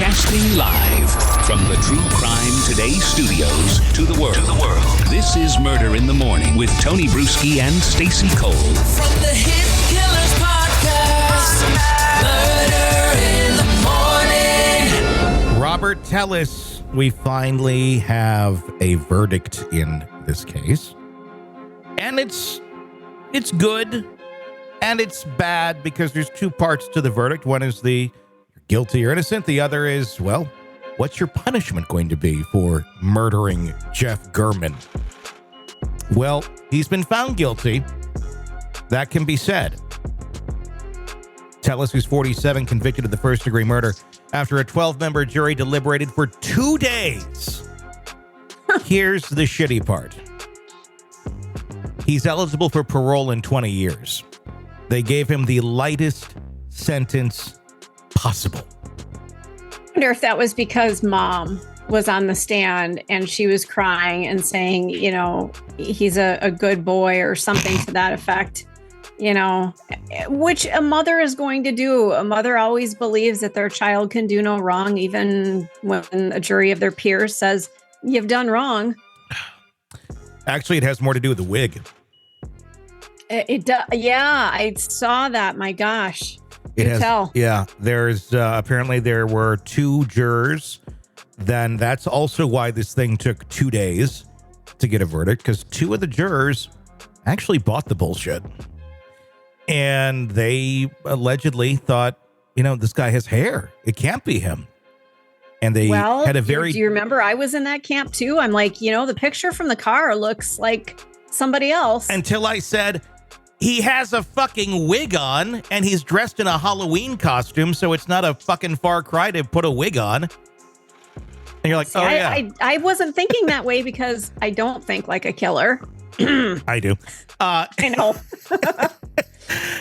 Broadcasting live from the True Crime Today studios to the world. This is Murder in the Morning with Tony Bruschi and Stacey Cole. From the Hit Killers Podcast, Murder in the Morning. Robert Tellis, we finally have a verdict in this case. And it's good and it's bad because there's two parts to the verdict. One is the guilty or innocent. The other is, well, what's your punishment going to be for murdering Jeff German? Well, he's been found guilty. That can be said. Tellis, who's 47, convicted of the first-degree murder after a 12-member jury deliberated for 2 days. Here's the shitty part. He's eligible for parole in 20 years. They gave him the lightest sentence possible. I wonder if that was because mom was on the stand and she was crying and saying, you know, he's a good boy or something to that effect, you know, which a mother is going to do. A mother always believes that their child can do no wrong, even when a jury of their peers says you've done wrong. Actually, it has more to do with the wig. It does. Yeah, I saw that. My gosh. It has, tell. Yeah, there's apparently there were two jurors. Then that's also why this thing took 2 days to get a verdict, because two of the jurors actually bought the bullshit. And they allegedly thought, you know, this guy has hair. It can't be him. And they had a very... Do you remember I was in that camp too? I'm like, you know, the picture from the car looks like somebody else. Until I said... He has a fucking wig on, and he's dressed in a Halloween costume, so it's not a fucking far cry to put a wig on. And you're like, See, oh, yeah. I wasn't thinking that way because I don't think like a killer. I do. I know.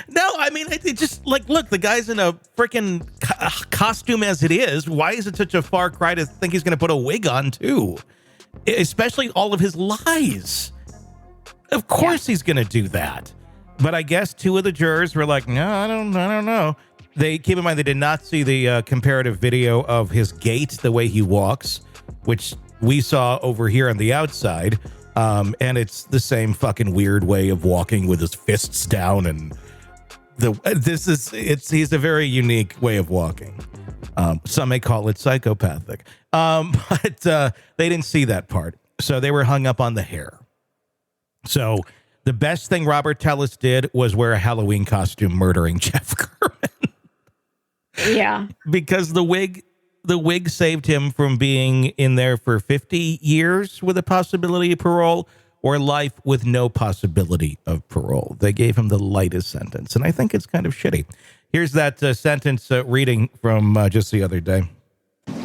No, I mean, it just, like, look, the guy's in a freaking costume as it is. Why is it such a far cry to think he's going to put a wig on, too? Especially all of his lies. Of course he's going to do that. But I guess two of the jurors were like, no, I don't know. They keep in mind they did not see the comparative video of his gait, the way he walks, which we saw over here on the outside. And it's the same fucking weird way of walking with his fists down. And he's a very unique way of walking. Some may call it psychopathic. But they didn't see that part. So they were hung up on the hair. So the best thing Robert Tellis did was wear a Halloween costume murdering Jeff German. Yeah. Because the wig saved him from being in there for 50 years with a possibility of parole or life with no possibility of parole. They gave him the lightest sentence, and I think it's kind of shitty. Here's that sentence reading from just the other day.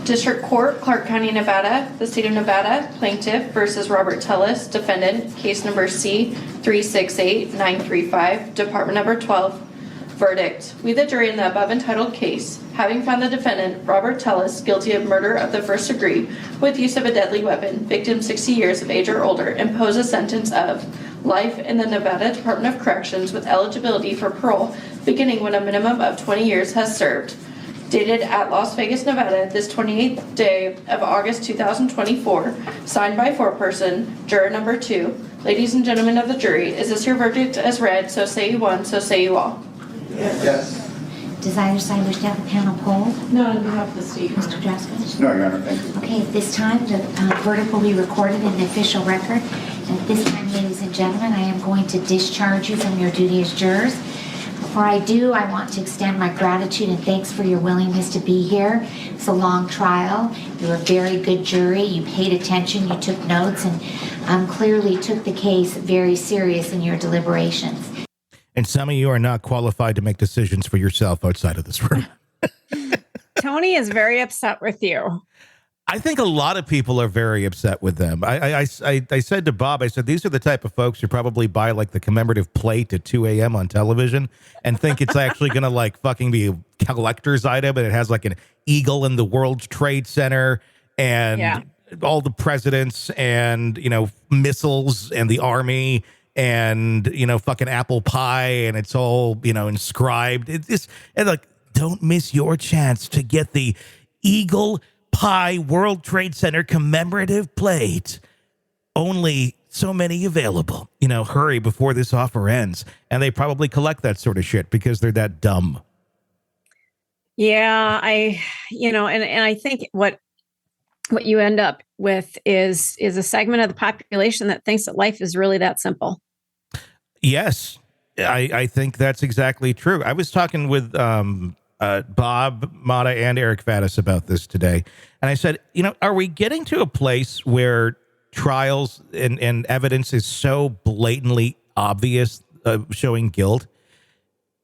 District Court, Clark County, Nevada, the State of Nevada, Plaintiff versus Robert Tellis, Defendant, Case Number C-368935, Department Number 12. Verdict. We, the jury in the above entitled case, having found the defendant, Robert Tellis, guilty of murder of the first degree with use of a deadly weapon, victim 60 years of age or older, impose a sentence of life in the Nevada Department of Corrections with eligibility for parole beginning when a minimum of 20 years has served. Dated at Las Vegas, Nevada, this 28th day of August 2024, signed by foreperson, juror number 2. Ladies and gentlemen of the jury, is this your verdict as read? So say you one, so say you all. Yes. Does either side wish to have the panel polled? No, on behalf of the state. Mr. Draskowitz? No, Your Honor, thank you. Okay, at this time, the verdict will be recorded in the official record. And at this time, ladies and gentlemen, I am going to discharge you from your duty as jurors. Before I do, I want to extend my gratitude and thanks for your willingness to be here. It's a long trial. You were a very good jury. You paid attention, you took notes, and clearly took the case very serious in your deliberations. And some of you are not qualified to make decisions for yourself outside of this room. Tony is very upset with you. I think a lot of people are very upset with them. I said to Bob, I said, these are the type of folks who probably buy like the commemorative plate at 2 a.m. on television and think it's actually going to like fucking be a collector's item. And it has like an eagle in the World Trade Center and all the presidents and, you know, missiles and the army and, you know, fucking apple pie. And it's all, you know, inscribed. It's just, and like, don't miss your chance to get the Eagle Pie World Trade Center commemorative plate. Only so many available. Hurry before this offer ends. And they probably collect that sort of shit because they're that dumb. Yeah, and I think what you end up with is a segment of the population that thinks that life is really that simple. Yes, I think that's exactly true. I was talking with Bob Mata and Eric Faddis about this today. And I said, are we getting to a place where trials and evidence is so blatantly obvious, showing guilt,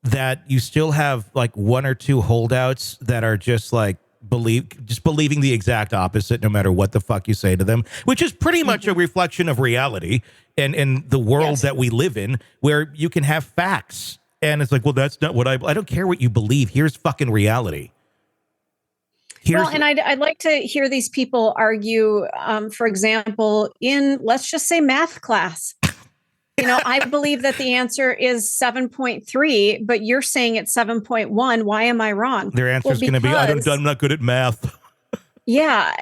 that you still have like one or two holdouts that are just like believing the exact opposite no matter what the fuck you say to them, which is pretty much a reflection of reality and the world that we live in, where you can have facts and it's like, well, that's not what I don't care what you believe. Here's fucking reality. And I'd like to hear these people argue, for example, in, let's just say, math class. I believe that the answer is 7.3, but you're saying it's 7.1. Why am I wrong? Their answer is going to be, I'm not good at math. Yeah.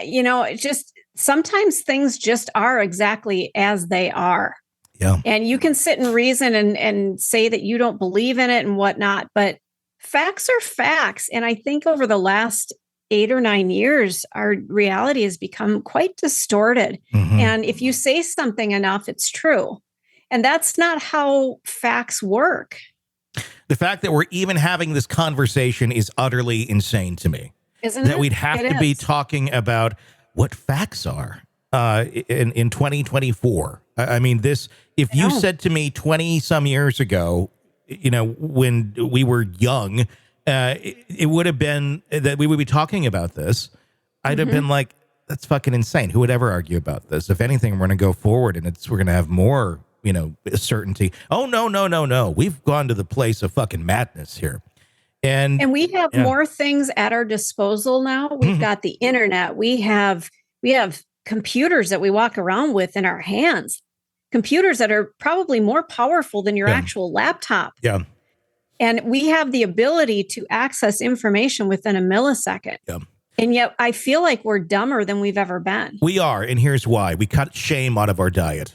Just sometimes things just are exactly as they are. Yeah. And you can sit and reason and say that you don't believe in it and whatnot, but facts are facts. And I think over the last 8 or 9 years, our reality has become quite distorted. Mm-hmm. And if you say something enough, it's true. And that's not how facts work. The fact that we're even having this conversation is utterly insane to me. Isn't it? That we'd have to be talking about what facts are in 2024. I mean, if you said to me 20 some years ago, when we were young, it would have been that we would be talking about this. I'd have been like, that's fucking insane. Who would ever argue about this? If anything, we're going to go forward and we're going to have more, certainty. Oh, no. We've gone to the place of fucking madness here. And we have more things at our disposal now. We've got the internet. We have computers that we walk around with in our hands. Computers that are probably more powerful than your actual laptop. Yeah. And we have the ability to access information within a millisecond. Yeah. And yet I feel like we're dumber than we've ever been. We are. And here's why. We cut shame out of our diet.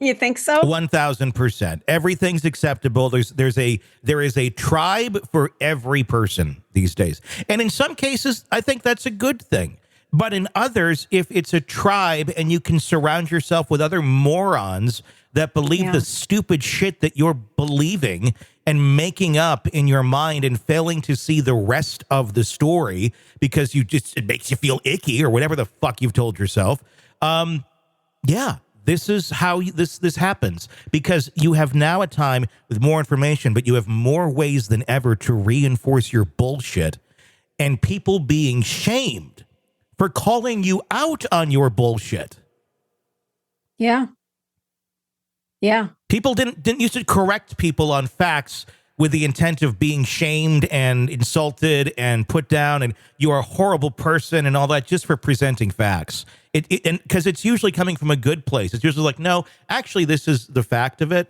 You think so? 1,000%. Everything's acceptable. There is a tribe for every person these days. And in some cases, I think that's a good thing. But in others, if it's a tribe and you can surround yourself with other morons that believe the stupid shit that you're believing and making up in your mind and failing to see the rest of the story because it makes you feel icky or whatever the fuck you've told yourself. This is how this happens, because you have now a time with more information, but you have more ways than ever to reinforce your bullshit, and people being shamed for calling you out on your bullshit. Yeah. Yeah. People didn't used to correct people on facts with the intent of being shamed and insulted and put down and you are a horrible person and all that, just for presenting facts. And because it's usually coming from a good place. It's usually like, no, actually, this is the fact of it.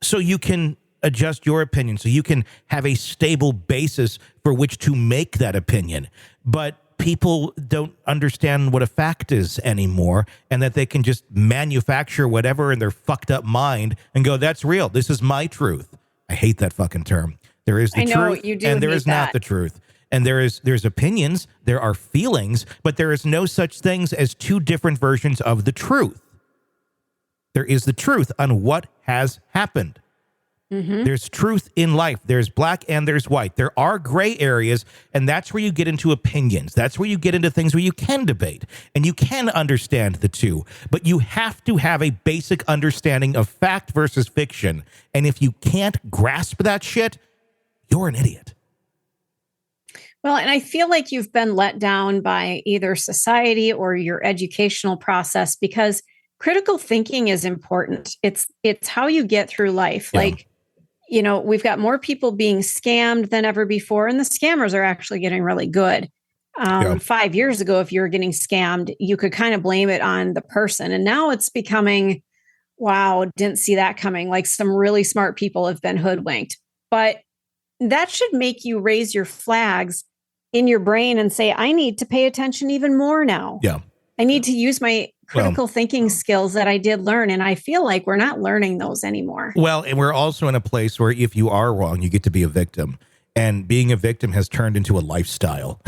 So you can adjust your opinion, so you can have a stable basis for which to make that opinion. But people don't understand what a fact is anymore, and that they can just manufacture whatever in their fucked up mind and go, that's real. This is my truth. I hate that fucking term. There is the truth, and there is not the truth. And there's opinions, there are feelings, but there is no such things as two different versions of the truth. There is the truth on what has happened. Mm-hmm. There's truth in life. There's black and there's white. There are gray areas, and that's where you get into opinions. That's where you get into things where you can debate and you can understand the two. But you have to have a basic understanding of fact versus fiction. And if you can't grasp that shit, you're an idiot. Well, and I feel like you've been let down by either society or your educational process, because critical thinking is important. It's how you get through life. Yeah. Like, we've got more people being scammed than ever before, and the scammers are actually getting really good. 5 years ago, if you were getting scammed, you could kind of blame it on the person. And now it's becoming, wow, didn't see that coming. Like, some really smart people have been hoodwinked. But that should make you raise your flags in your brain and say, I need to pay attention even more now. Yeah. I need to use my critical thinking skills that I did learn. And I feel like we're not learning those anymore. Well, and we're also in a place where if you are wrong, you get to be a victim. And being a victim has turned into a lifestyle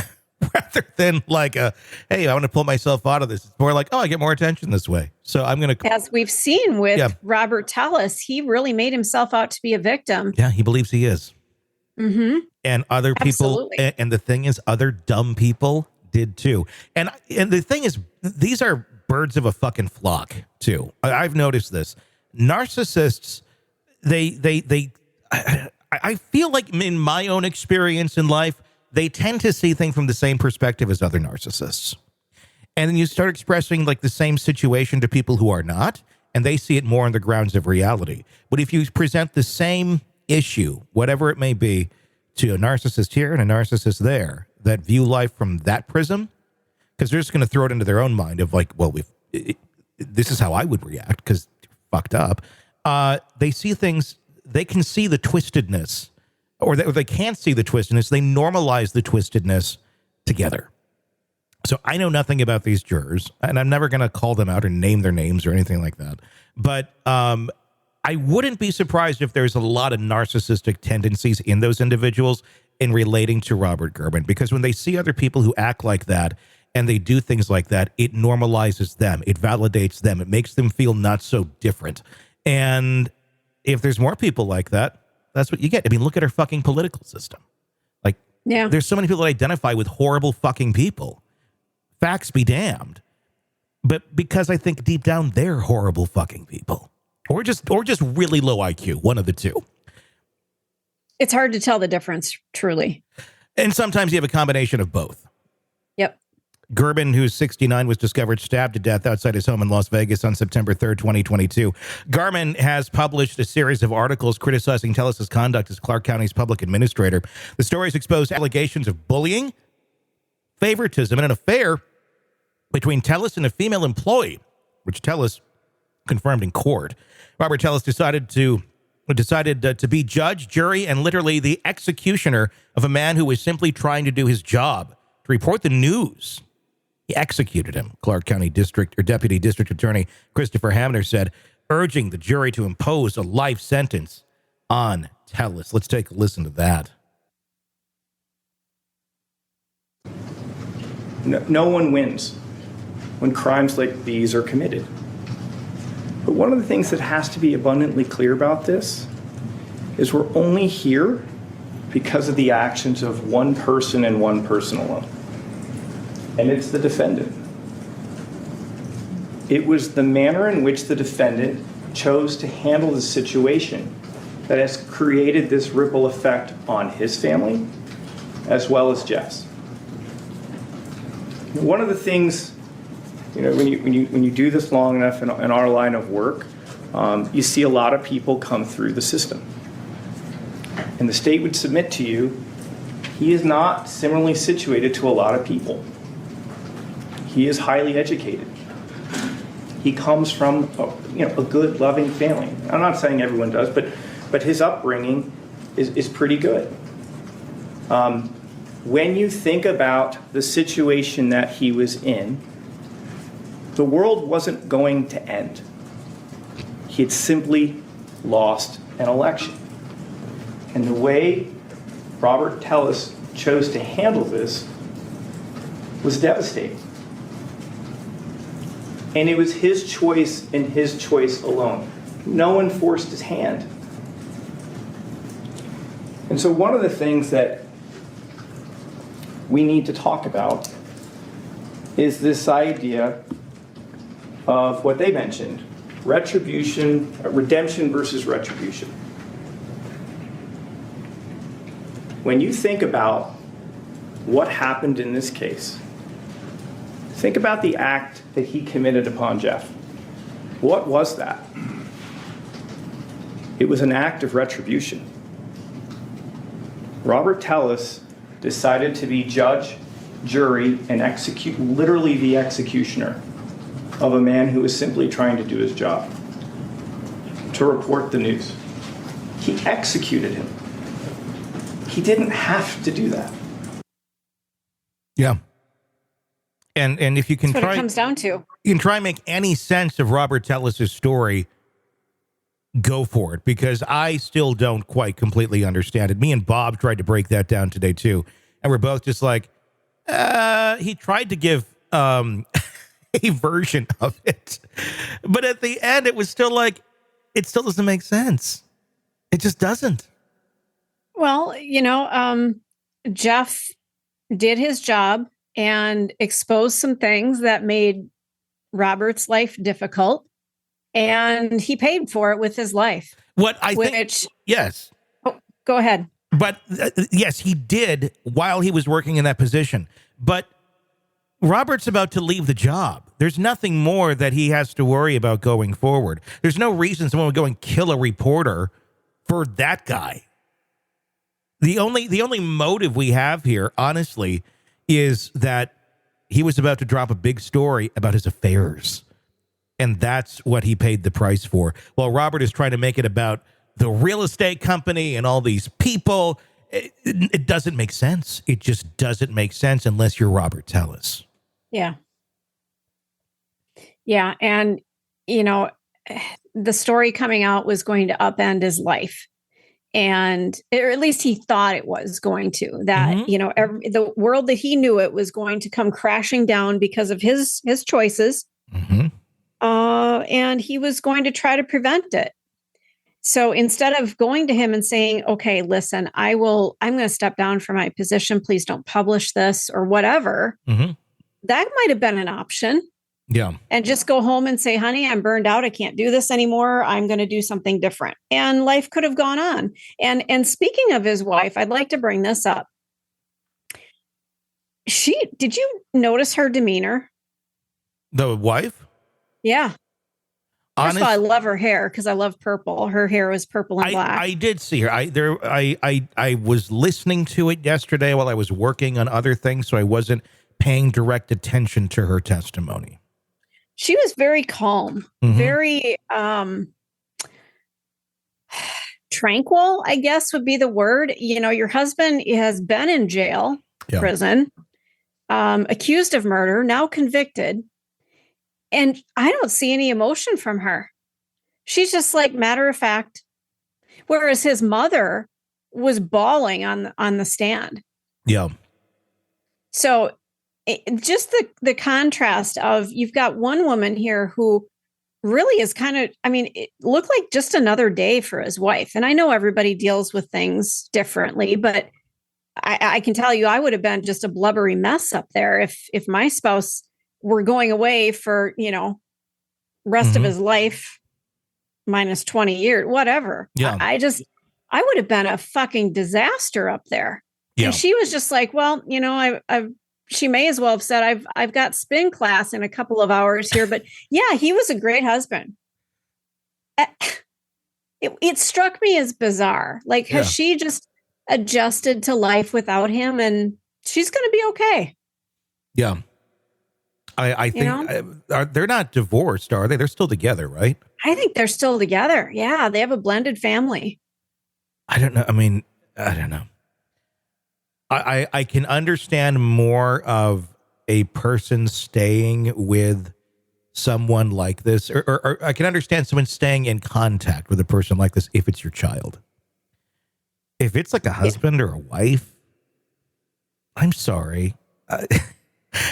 rather than like hey, I want to pull myself out of this. It's more like, oh, I get more attention this way. So I'm going to. As we've seen with Robert Tellis, he really made himself out to be a victim. Yeah, he believes he is. Mm-hmm. And other people. And the thing is, other dumb people did too. And the thing is, these are birds of a fucking flock too. I've noticed this. Narcissists, I feel like in my own experience in life, they tend to see things from the same perspective as other narcissists. And then you start expressing like the same situation to people who are not, and they see it more on the grounds of reality. But if you present the same issue, whatever it may be, to a narcissist here and a narcissist there that view life from that prism, because they're just going to throw it into their own mind of like, well, this is how I would react because fucked up. They see things, they can see the twistedness, or they can't see the twistedness. They normalize the twistedness together. So I know nothing about these jurors, and I'm never going to call them out or name their names or anything like that. But I wouldn't be surprised if there's a lot of narcissistic tendencies in those individuals in relating to Robert Gerben, because when they see other people who act like that and they do things like that, it normalizes them. It validates them. It makes them feel not so different. And if there's more people like that, that's what you get. I mean, look at our fucking political system. Like, there's so many people that identify with horrible fucking people. Facts be damned. But because I think deep down they're horrible fucking people. Or just really low IQ, one of the two. It's hard to tell the difference, truly. And sometimes you have a combination of both. Yep. Gerben, who's 69, was discovered stabbed to death outside his home in Las Vegas on September 3rd, 2022. Garman has published a series of articles criticizing Tellis's conduct as Clark County's public administrator. The stories exposed allegations of bullying, favoritism, and an affair between Tellis and a female employee, which Tellis confirmed in court. Robert Tellis decided to be judge, jury, and literally the executioner of a man who was simply trying to do his job, to report the news. He executed him, Clark County Deputy District Attorney Christopher Hamner said, urging the jury to impose a life sentence on Tellis. Let's take a listen to that. No one wins when crimes like these are committed. But one of the things that has to be abundantly clear about this is we're only here because of the actions of one person and one person alone. And it's the defendant. It was the manner in which the defendant chose to handle the situation that has created this ripple effect on his family as well as Jeff's. One of the things, when you do this long enough in our line of work, you see a lot of people come through the system. And the state would submit to you, he is not similarly situated to a lot of people. He is highly educated. He comes from a good, loving family. I'm not saying everyone does, but his upbringing is pretty good. When you think about the situation that he was in, the world wasn't going to end. He had simply lost an election. And the way Robert Tellis chose to handle this was devastating. And it was his choice and his choice alone. No one forced his hand. And so one of the things that we need to talk about is this idea of what they mentioned, redemption versus retribution. When you think about what happened in this case, think about the act that he committed upon Jeff. What was that? It was an act of retribution. Robert Tellis decided to be judge, jury, and literally the executioner of a man who was simply trying to do his job, to report the news. He executed him. He didn't have to do that. Yeah. And if you can That's what try, it comes down to. you can try and make any sense of Robert Tellis's story, go for it, because I still don't quite completely understand it. Me and Bob tried to break that down today too, and we're both just like, he tried to give a version of it, but at the end it was still like, it still doesn't make sense. It just doesn't. Well, Jeff did his job and exposed some things that made Robert's life difficult, and he paid for it with his life. What I think, yes. Oh, go ahead. But yes, he did while he was working in that position. But Robert's about to leave the job. There's nothing more that he has to worry about going forward. There's no reason someone would go and kill a reporter for that guy. The only motive we have here, honestly, is that he was about to drop a big story about his affairs. And that's what he paid the price for. While Robert is trying to make it about the real estate company and all these people, it doesn't make sense. It just doesn't make sense unless you're Robert Tellis. Yeah. Yeah. And, the story coming out was going to upend his life. And, or at least he thought it was going to, that, the world that he knew it was going to come crashing down because of his choices. Mm-hmm. And he was going to try to prevent it. So instead of going to him and saying, okay, listen, I'm going to step down from my position. Please don't publish this or whatever. Mm-hmm. That might have been an option. Yeah. And just go home and say, honey, I'm burned out. I can't do this anymore. I'm going to do something different. And life could have gone on. And speaking of his wife, I'd like to bring this up. Did you notice her demeanor? The wife? Yeah. First of all, I love her hair because I love purple. Her hair was purple and black. I did see her. I was listening to it yesterday while I was working on other things, so I wasn't paying direct attention to her testimony. She was very calm, very tranquil, I guess would be the word. Your husband has been in jail, prison, accused of murder, now convicted. And I don't see any emotion from her. She's just like matter of fact. Whereas his mother was bawling on the stand. Yeah. So just the contrast of, you've got one woman here who really is kind of, it looked like just another day for his wife. And I know everybody deals with things differently, but I can tell you, I would have been just a blubbery mess up there if my spouse were going away for, rest of his life, minus 20 years, whatever. Yeah. I would have been a fucking disaster up there. Yeah. And she was just like, well, she may as well have said, I've got spin class in a couple of hours here, but yeah, he was a great husband. It struck me as bizarre. Like, has she just adjusted to life without him and she's going to be okay? Yeah. I think they're not divorced, are they? They're still together, right? I think they're still together. Yeah. They have a blended family. I don't know. I don't know. I can understand more of a person staying with someone like this, or I can understand someone staying in contact with a person like this if it's your child. If it's like a husband or a wife, I'm sorry.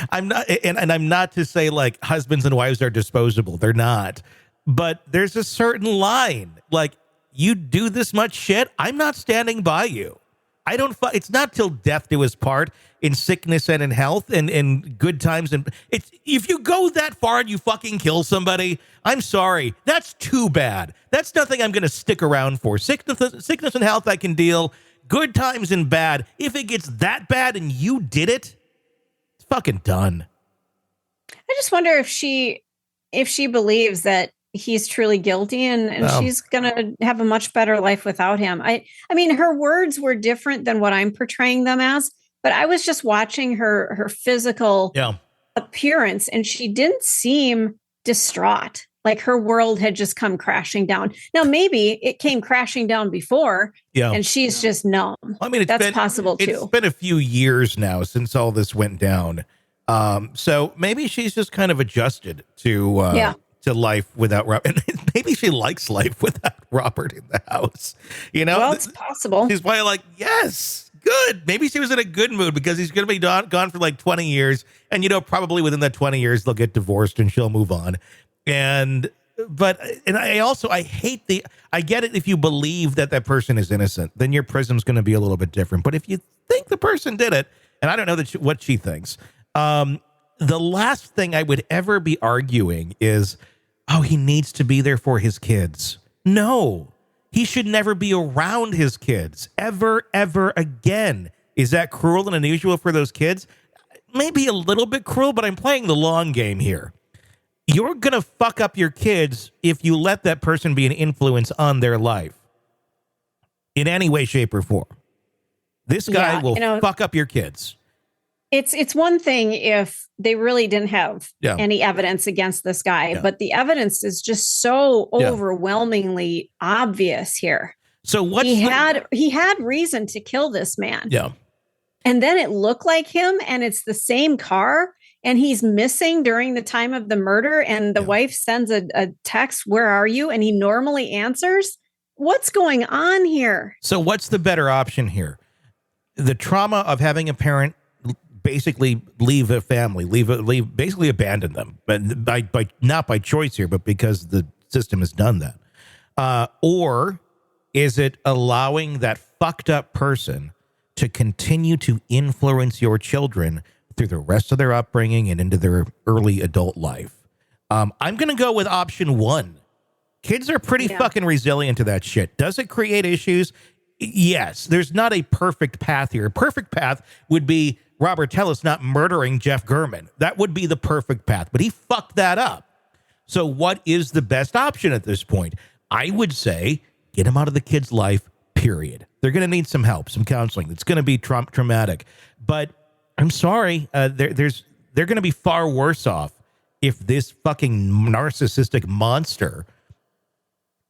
I'm not, and I'm not to say like husbands and wives are disposable. They're not. But there's a certain line. Like, you do this much shit, I'm not standing by you. It's not till death do us part, in sickness and in health and in good times. And if you go that far and you fucking kill somebody, I'm sorry. That's too bad. That's nothing I'm going to stick around for. Sickness and health I can deal. Good times and bad. If it gets that bad and you did it, it's fucking done. I just wonder if she believes that he's truly guilty and she's going to have a much better life without him. I mean, her words were different than what I'm portraying them as, but I was just watching her physical appearance and she didn't seem distraught. Like her world had just come crashing down. Now, maybe it came crashing down before, and she's just numb. I mean, that's possible too. It's been a few years now since all this went down. So maybe she's just kind of adjusted to life without Robert. Maybe she likes life without Robert in the house. You know, well, it's possible. She's probably like, yes, good. Maybe she was in a good mood because he's going to be gone for like 20 years. And, you know, probably within that 20 years, they'll get divorced and she'll move on. And I hate I get it if you believe that person is innocent, then your prism's going to be a little bit different. But if you think the person did it, and I don't know what she thinks, the last thing I would ever be arguing is, oh, he needs to be there for his kids. No, he should never be around his kids ever again. Is that cruel and unusual for those kids? Maybe a little bit cruel, but I'm playing the long game here. You're going to fuck up your kids if you let that person be an influence on their life in any way, shape, or form. This guy will fuck up your kids. It's one thing if they really didn't have any evidence against this guy, but the evidence is just so overwhelmingly obvious here. So what he had reason to kill this man. Yeah. And then it looked like him and it's the same car. And he's missing during the time of the murder. And the wife sends a text, "Where are you?" And he normally answers. What's going on here? So what's the better option here? The trauma of having a parent basically leave a family, basically abandon them, but by not by choice here, but because the system has done that. Or is it allowing that fucked up person to continue to influence your children through the rest of their upbringing and into their early adult life? I'm going to go with option one. Kids are pretty fucking resilient to that shit. Does it create issues? Yes. There's not a perfect path here. A perfect path would be Robert Tellis not murdering Jeff Gurman. That would be the perfect path, but he fucked that up. So what is the best option at this point? I would say get him out of the kid's life, period. They're going to need some help, some counseling. It's going to be traumatic, but I'm sorry, they're going to be far worse off if this fucking narcissistic monster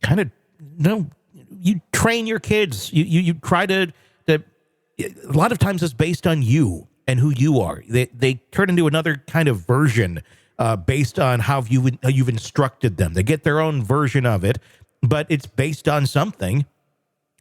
kind of, you train your kids. You try to, a lot of times it's based on you and who you are. They turn into another kind of version based on how you've instructed them. They get their own version of it, but it's based on something.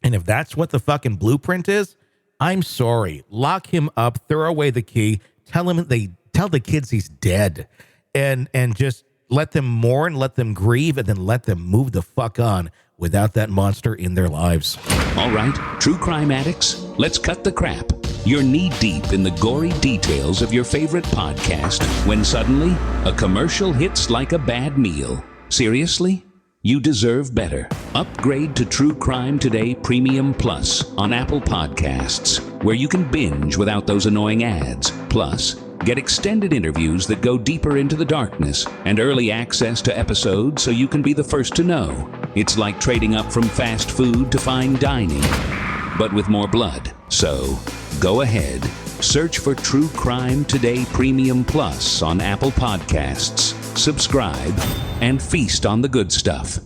And if that's what the fucking blueprint is, I'm sorry. Lock him up, throw away the key, tell the kids he's dead, and just let them mourn, let them grieve, and then let them move the fuck on without that monster in their lives. All right, true crime addicts, let's cut the crap. You're knee-deep in the gory details of your favorite podcast when suddenly a commercial hits like a bad meal. Seriously? You deserve better. Upgrade to True Crime Today Premium Plus on Apple Podcasts, where you can binge without those annoying ads. Plus, get extended interviews that go deeper into the darkness and early access to episodes so you can be the first to know. It's like trading up from fast food to fine dining, but with more blood. So, go ahead. Search for True Crime Today Premium Plus on Apple Podcasts. Subscribe and feast on the good stuff.